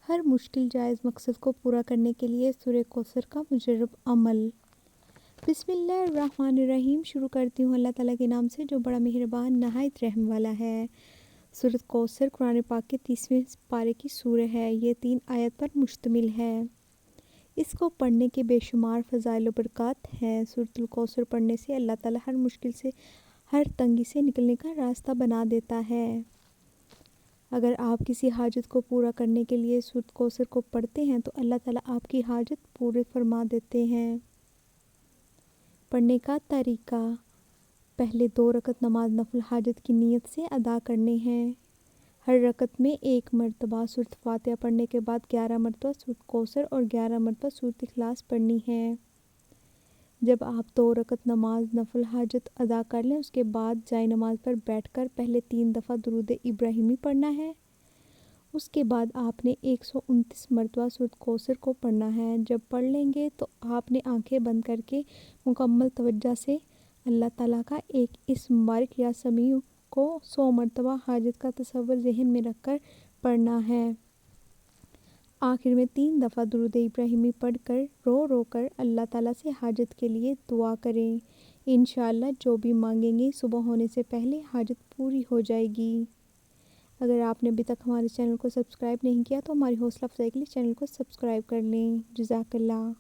ہر مشکل جائز مقصد کو پورا کرنے کے لیے سورہ کوثر کا مجرب عمل۔ بسم اللہ الرحمن الرحیم۔ شروع کرتی ہوں اللہ تعالیٰ کے نام سے جو بڑا مہربان نہایت رحم والا ہے۔ سورۃ کوثر قرآن پاک کے 30ویں پارے کی سورہ ہے۔ یہ 3 آیت پر مشتمل ہے۔ اس کو پڑھنے کے بے شمار فضائل و برکات ہیں۔ سورۃ الکوثر پڑھنے سے اللہ تعالیٰ ہر مشکل سے، ہر تنگی سے نکلنے کا راستہ بنا دیتا ہے۔ اگر آپ کسی حاجت کو پورا کرنے کے لیے سورۃ کوثر کو پڑھتے ہیں تو اللہ تعالیٰ آپ کی حاجت پورے فرما دیتے ہیں۔ پڑھنے کا طریقہ: پہلے 2 رکعت نماز نفل حاجت کی نیت سے ادا کرنے ہیں۔ ہر رکعت میں 1 مرتبہ سورۃ فاتحہ پڑھنے کے بعد 11 مرتبہ سورۃ کوثر اور 11 مرتبہ سورۃ اخلاص پڑھنی ہے۔ جب آپ 2 رکعت نماز نفل حاجت ادا کر لیں اس کے بعد جائے نماز پر بیٹھ کر پہلے 3 دفعہ درود ابراہیمی پڑھنا ہے۔ اس کے بعد آپ نے 129 مرتبہ سورۃ کوثر کو پڑھنا ہے۔ جب پڑھ لیں گے تو آپ نے آنکھیں بند کر کے مکمل توجہ سے اللہ تعالیٰ کا ایک اسم مبارک یا سمیع کو 100 مرتبہ حاجت کا تصور ذہن میں رکھ کر پڑھنا ہے۔ آخر میں 3 دفعہ درود ابراہیمی پڑھ کر رو رو کر اللہ تعالیٰ سے حاجت کے لیے دعا کریں۔ انشاءاللہ جو بھی مانگیں گے صبح ہونے سے پہلے حاجت پوری ہو جائے گی۔ اگر آپ نے ابھی تک ہمارے چینل کو سبسکرائب نہیں کیا تو ہماری حوصلہ افزائی کے لیے چینل کو سبسکرائب کر لیں۔ جزاک اللہ۔